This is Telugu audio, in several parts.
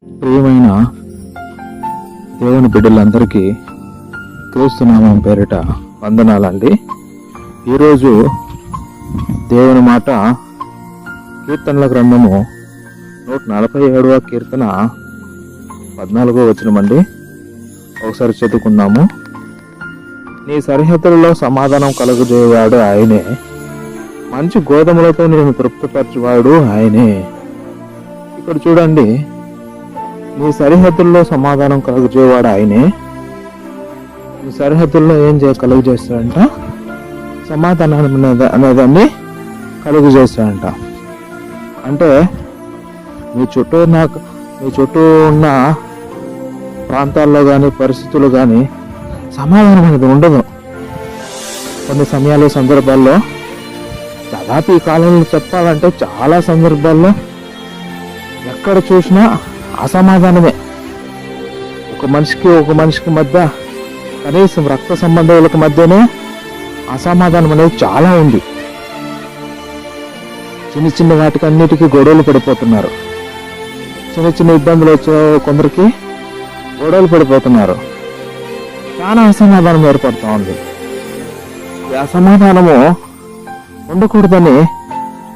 ప్రియమైన దేవుని బిడ్డలందరికీ క్రీస్తునామం పేరిట వందనాలండి. ఈరోజు దేవుని మాట కీర్తనల గ్రంథము 147వ కీర్తన 14వ వచనమండి. ఒకసారి చదువుకుందాము. నీ సరిహద్దులలో సమాధానం కలుగజేయవాడు ఆయనే, మంచి గోధుమలతో నేను తృప్తిపరచువాడు ఆయనే. ఇక్కడ చూడండి, నీ సరిహద్దుల్లో సమాధానం కలుగజేవాడు ఆయనే. నీ సరిహద్దుల్లో ఏం కలుగజేస్తాడంట? సమాధానం అనేదాన్ని కలుగజేస్తాడంట. అంటే మీ చుట్టూ ఉన్న ప్రాంతాల్లో కానీ పరిస్థితులు కానీ సమాధానం అనేది ఉండదు. కొన్ని సమయాలు సందర్భాల్లో, దాదాపు ఈ కాలంలో చెప్పాలంటే చాలా సందర్భాల్లో ఎక్కడ చూసినా అసమాధానమే. ఒక మనిషికి మధ్య, కనీసం రక్త సంబంధాలకు మధ్యనే అసమాధానం అనేది చాలా ఉంది. చిన్న వాటికి అన్నిటికీ గొడవలు పడిపోతున్నారు. చిన్న ఇబ్బందులు వచ్చే కొందరికి గొడవలు పడిపోతున్నారు. చాలా అసమాధానం ఏర్పడుతూ ఉంది. ఈ అసమాధానము ఉండకూడదని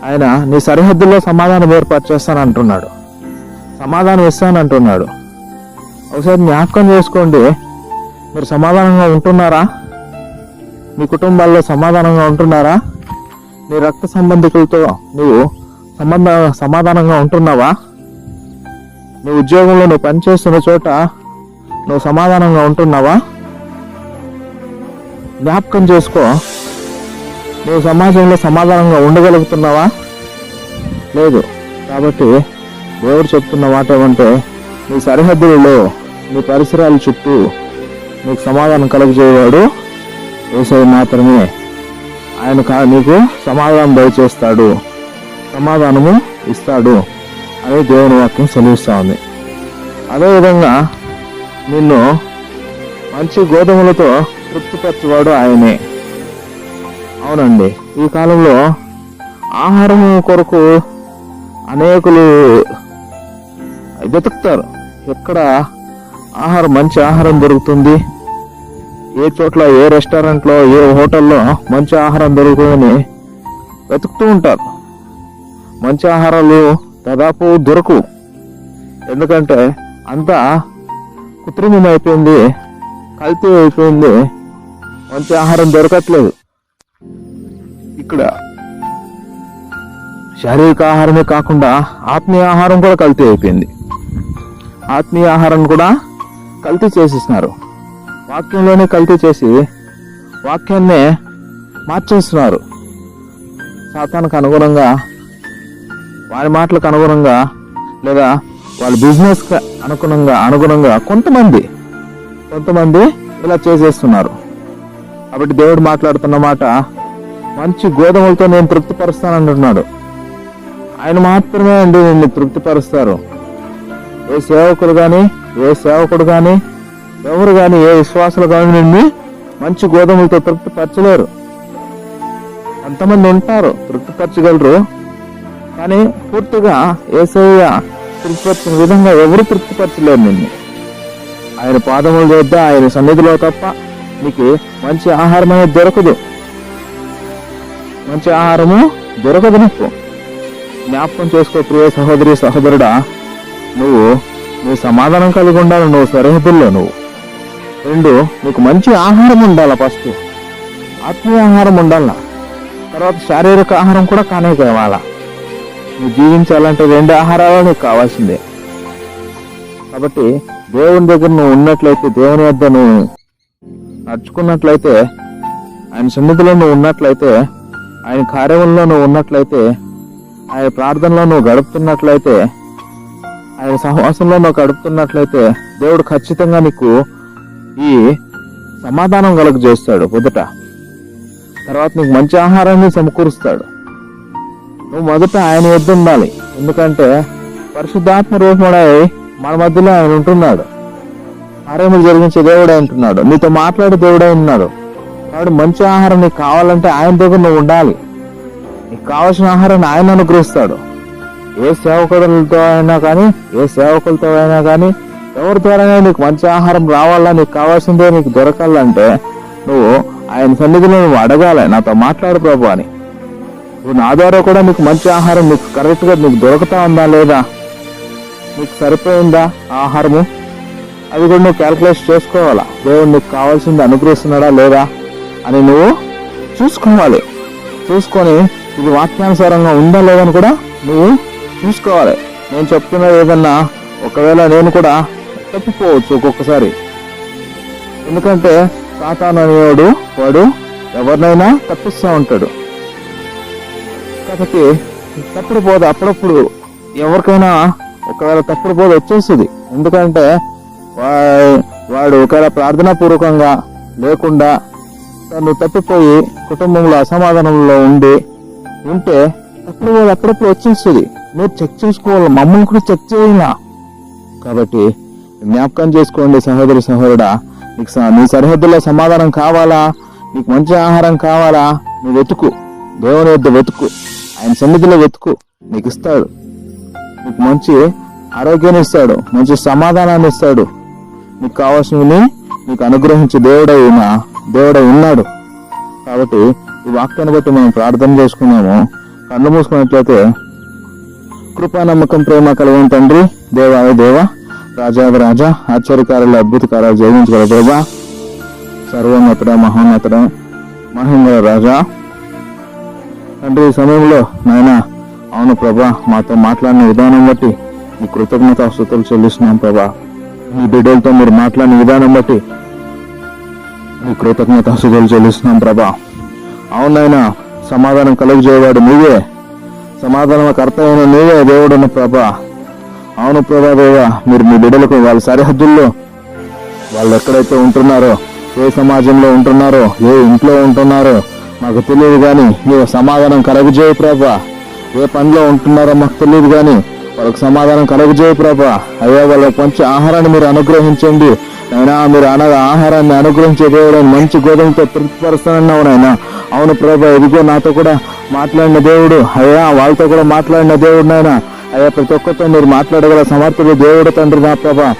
ఆయన నీ సరిహద్దుల్లో సమాధానం ఏర్పాటు చేస్తానంటున్నాడు, సమాధానం ఇస్తానంటున్నాడు. ఒకసారి జ్ఞాపకం చేసుకోండి, మీరు సమాధానంగా ఉంటున్నారా? మీ కుటుంబాల్లో సమాధానంగా ఉంటున్నారా? నీ రక్త సంబంధికులతో నువ్వు సమాధానంగా ఉంటున్నావా? నీ ఉద్యోగంలో నువ్వు పనిచేస్తున్న చోట నువ్వు సమాధానంగా ఉంటున్నావా? జ్ఞాపకం చేసుకో, నువ్వు సమాజంలో సమాధానంగా ఉండగలుగుతున్నావా? లేదు. కాబట్టి దేవుడు చెప్తున్న మాట ఏమంటే, నీ సరిహద్దులలో, నీ పరిసరాల చుట్టూ నీకు సమాధానం కలుగజేయవాడు యేసయ్య మాత్రమే. ఆయన నీకు సమాధానం దయచేస్తాడు, సమాధానము ఇస్తాడు అని దేవుని వాక్యం సెలవిస్తూ ఉంది. అదేవిధంగా నిన్ను మంచి గోధుమలతో తృప్తిపరచేవాడు ఆయనే. అవునండి, ఈ కాలంలో ఆహారం కొరకు అనేకులు వెతుకుతారు. ఎక్కడ మంచి ఆహారం దొరుకుతుంది, ఏ చోట్ల, ఏ రెస్టారెంట్లో, ఏ హోటల్లో మంచి ఆహారం దొరుకుతుందని వెతుకుతూ ఉంటారు. మంచి ఆహారాలు దాదాపు దొరకవు. ఎందుకంటే అంతా కృత్రిమం అయిపోయింది, కల్తీ అయిపోయింది. మంచి ఆహారం దొరకట్లేదు. ఇక్కడ శారీరక ఆహారమే కాకుండా ఆత్మీయ ఆహారం కూడా కల్తీ అయిపోయింది. ఆత్మీయ ఆహారం కూడా కల్తీ చేసేస్తున్నారు. వాక్యంలోనే కల్తీ చేసి వాక్యాన్నే మార్చేస్తున్నారు. సాతానుకు అనుగుణంగా, వారి మాటలకు అనుగుణంగా, లేదా వాళ్ళ బిజినెస్ అనుగుణంగా కొంతమంది ఇలా చేసేస్తున్నారు. కాబట్టి దేవుడు మాట్లాడుతున్న మాట, మంచి గోధుమలతో నేను తృప్తిపరుస్తానంటున్నాడు. ఆయన మాత్రమే అండి నిన్ను తృప్తిపరుస్తారు. ఏ సేవకుడు కానీ, ఎవరు కానీ, ఏ విశ్వాసులు కానీ నిన్ను మంచి గోధుమలతో తృప్తిపరచలేరు. కొంతమంది ఉంటారు తృప్తిపరచగలరు, కానీ పూర్తిగా యేసయ్య తృప్తిపరిచిన విధంగా ఎవరు తృప్తిపరచలేరు నిన్ను. ఆయన పాదముల వద్ద, ఆయన సన్నిధిలో తప్ప నీకు మంచి ఆహారం అనేది దొరకదు. మంచి ఆహారము దొరకదు నీకు. జ్ఞాపకం చేసుకో ప్రియ సహోదరి, సహోదరుడా, నువ్వు సమాధానం కలిగి ఉండాలి. నువ్వు సరిహద్దుల్లో నీకు మంచి ఆహారం ఉండాలి. ఫస్ట్ ఆత్మీయ ఆహారం ఉండాల, తర్వాత శారీరక ఆహారం కూడా కావాలా. నువ్వు జీవించాలంటే 2 ఆహారాలు నీకు కావాల్సిందే. కాబట్టి దేవుని దగ్గర నువ్వు ఉన్నట్లయితే, దేవుని వద్ద నువ్వు నడుచుకున్నట్లయితే, ఆయన సన్నిధిలో నువ్వు ఉన్నట్లయితే, ఆయన కార్యంలో నువ్వు ఉన్నట్లయితే, ఆయన ప్రార్థనలో నువ్వు గడుపుతున్నట్లయితే, ఆయన సహవాసంలో నువ్వు గడుపుతున్నట్లయితే, దేవుడు ఖచ్చితంగా నీకు ఈ సమాధానం కలుగజేస్తాడు మొదట. తర్వాత నీకు మంచి ఆహారాన్ని సమకూరుస్తాడు. నువ్వు మొదట ఆయన వద్ద ఉండాలి. ఎందుకంటే పరిశుద్ధాత్మ రూపముడై మన మధ్యలో ఆయన ఉంటున్నాడు. కార్యములు జరిగించే దేవుడే ఉంటున్నాడు, నీతో మాట్లాడే దేవుడే ఉన్నాడు. కాబట్టి మంచి ఆహారం నీకు కావాలంటే ఆయన దగ్గర నువ్వు ఉండాలి. నీకు కావాల్సిన ఆహారాన్ని ఆయన అనుగ్రహిస్తాడు. ఏ సేవకులతో అయినా కానీ ఎవరి ద్వారా నీకు మంచి ఆహారం రావాలా, నీకు కావాల్సిందే నీకు దొరకాలంటే నువ్వు ఆయన సన్నిధిలో నువ్వు అడగాలి, నాతో మాట్లాడు ప్రభు అని. నువ్వు నా ద్వారా కూడా నీకు మంచి ఆహారం నీకు కరెక్ట్గా నీకు దొరుకుతా ఉందా లేదా, నీకు సరిపోయిందా ఆహారము, అది కూడా నువ్వు క్యాల్కులేట్ చేసుకోవాలా. దేవుడు నీకు కావాల్సింది అనుగ్రహిస్తున్నాడా లేదా అని నువ్వు చూసుకోవాలి. చూసుకొని ఇది వాక్యానుసారంగా ఉందా లేదని కూడా నువ్వు చూసుకోవాలి. నేను చెప్తున్నది ఏదన్నా ఒకవేళ నేను కూడా తప్పిపోవచ్చు ఒక్కొక్కసారి, ఎందుకంటే సాతాను అనేవాడు వాడు ఎవరినైనా తప్పిస్తూ ఉంటాడు. కాబట్టి తప్పుడు బోధ అప్పుడప్పుడు ఎవరికైనా ఒకవేళ తప్పుడు బోధ వచ్చేస్తుంది. ఎందుకంటే వాడు ఒకవేళ ప్రార్థనా పూర్వకంగా లేకుండా తను తప్పిపోయి కుటుంబంలో అసమాధానంలో ఉంటే తప్పుడు బోధ అప్పుడప్పుడు వచ్చేస్తుంది. మీరు చెక్ చేసుకోవాలి, మమ్మల్ని కూడా చెక్ చేయాల. కాబట్టి జ్ఞాపకం చేసుకోండి సహోదరి సహోదరుడా, నీకు నీ సరిహద్దుల్లో సమాధానం కావాలా, నీకు మంచి ఆహారం కావాలా, నువ్వు వెతుకు, దేవుని వద్ద వెతుకు, ఆయన సన్నిధిలో వెతుకు, నీకు ఇస్తాడు. నీకు మంచి ఆరోగ్యాన్ని ఇస్తాడు, మంచి సమాధానాన్ని ఇస్తాడు, నీకు కావాల్సినవి నీకు అనుగ్రహించి దేవుడై ఉన్నాడు. కాబట్టి ఈ వాక్యాన్ని బట్టి మనం ప్రార్థన చేసుకున్నాము. కళ్ళు మూసుకున్నట్లయితే కృపా నమ్మకం ప్రేమ కలిగిన తండ్రి, దేవాయ దేవ, రాజాది రాజా, ఆశ్చర్యకారులు అద్భుత కార్యాలు జరిగించగల ప్రభా, సర్వోన్నతుడ మహోన్నతుడ మహేంద్ర రాజా తండ్రి, ఈ సమయంలో నాయన అవును ప్రభా, మాతో మాట్లాడిన విధానం బట్టి మీ కృతజ్ఞతాస్తుతులు చెల్లిస్తున్నాం ప్రభా. మీ బిడ్డలతో మీరు మాట్లాడిన విధానం బట్టి మీ కృతజ్ఞతాస్తుతులు చెల్లిస్తున్నాం ప్రభా. అవునైనా సమాధానం కలుగజేయవాడు నీవే, సమాధానం కర్త అయిన నీవే దేవుడున్న ప్రభా. అవును ప్రభా దేవా, మీరు మీ బిడ్డలకు వాళ్ళ సరిహద్దుల్లో వాళ్ళు ఎక్కడైతే ఉంటున్నారో, ఏ సమాజంలో ఉంటున్నారో, ఏ ఇంట్లో ఉంటున్నారో మాకు తెలియదు కానీ మీరు సమాధానం కలుగజేయ ప్రభా. ఏ పనిలో ఉంటున్నారో మాకు తెలియదు కానీ వాళ్ళకి సమాధానం కలుగజేయ ప్రభా. అయ్యా వాళ్ళకి మంచి ఆహారాన్ని మీరు అనుగ్రహించండి అయినా, మీరు అనగా ఆహారాన్ని అనుగ్రహించే దేవుడు మంచి గోధుమతో తృప్తిపరుస్తానన్నావు నాయన. అవును ప్రభా, ఇదిగో నాతో కూడా మాట్లాడిన దేవుడు అయ్యా, వాళ్ళతో కూడా మాట్లాడిన దేవుడు నాయన. అయ్యా ప్రతి ఒక్కరితో మీరు మాట్లాడగల సమర్థుడు దేవుడు తండ్రి నా ప్రభా.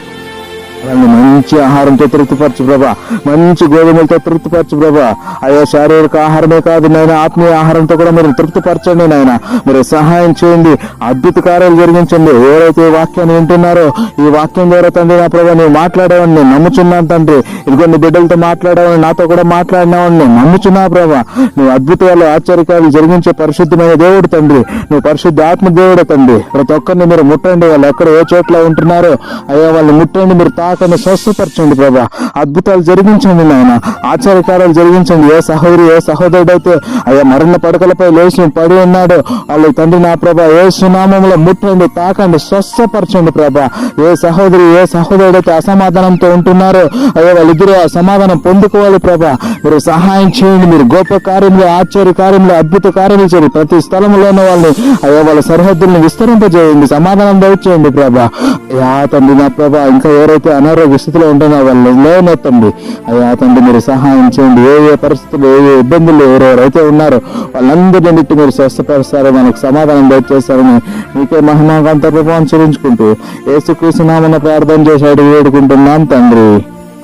వాళ్ళని మంచి ఆహారంతో తృప్తిపరచు ప్రభా, మంచి గోధుమలతో తృప్తిపరచు ప్రభా. అయ్యా శారీరక ఆహారమే కాదు నాయన, ఆత్మీయ ఆహారంతో కూడా మీరు తృప్తిపరచండి నాయన. మీరు సహాయం చేయండి, అద్భుత కార్యాలు జరిగించండి. ఎవరైతే ఈ వాక్యాన్ని వింటున్నారో ఈ వాక్యం ద్వారా తండ్రి నా ప్రభా నువ్వు మాట్లాడేవాడిని నేను నమ్ముచున్నాను తండ్రి. ఇదిగో నీ బిడ్డలతో మాట్లాడేవాడిని, నాతో కూడా మాట్లాడినావాడిని నేను నమ్ముచున్నా ప్రభా. నువ్వు అద్భుతాలు ఆశ్చర్యకాలు జరిగించే పరిశుద్ధమైన దేవుడు తండ్రి, నువ్వు పరిశుద్ధ ఆత్మ దేవుడు తండ్రి. ప్రతి ఒక్కరిని మీరు ముట్టండి, వాళ్ళు ఎక్కడ ఏ చోట్ల ఉంటున్నారో అయ్యా వాళ్ళని ముట్టండి, మీరు తాకని స్వస్థపరచండి ప్రభా. అద్భుతాలు జరిగించండి నాయన, ఆశ్చర్యకారాలు జరిగించండి. ఏ సహోదరి ఏ సహోదరుడైతే అయ్యా మరణ పడకలపై లేచి పడి ఉన్నాడో వాళ్ళు తండ్రి నా ప్రభా ఏ సునామంలో ముట్టండి, తాకండి, స్వస్థపరచండి ప్రభా. ఏ సహోదరి ఏ సహోదరుడైతే అసమాధానంతో ఉంటున్నారో అయ్యా వాళ్ళిద్దరూ ఆ సమాధానం పొందుకోవాలి ప్రభా. మీరు సహాయం చేయండి, మీరు గొప్ప కార్యంలో ఆశ్చర్య కార్యంలో అద్భుత కార్యాలు చేయండి. ప్రతి స్థలంలో ఉన్న వాళ్ళని అయ్యా వాళ్ళ సరిహద్దులను విస్తరింపజేయండి, సమాధానం దయచేయండి ప్రభా. అయ్యా తండ్రి నా ప్రభా, ఇంకా ఎవరైతే అనారోగ్య స్థితిలో ఉంటున్నా వాళ్ళు లేనెత్తండి అయ్యా తండ్రి, మీరు సహాయం చేయండి. ఏ పరిస్థితులు ఏ ఇబ్బందులు ఎవరెవరైతే ఉన్నారో వాళ్ళందరినీ బట్టి మీరు స్వస్థపరుస్తారో మనకు సమాధానం దయచేస్తారని మీకే మహిమాంత ప్రభావం చెల్లించుకుంటూ యేసుక్రీస్తు నామమున ప్రార్థన చేసి వేడుకుంటున్నాం తండ్రి.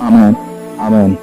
ఆమేన్ ఆమేన్.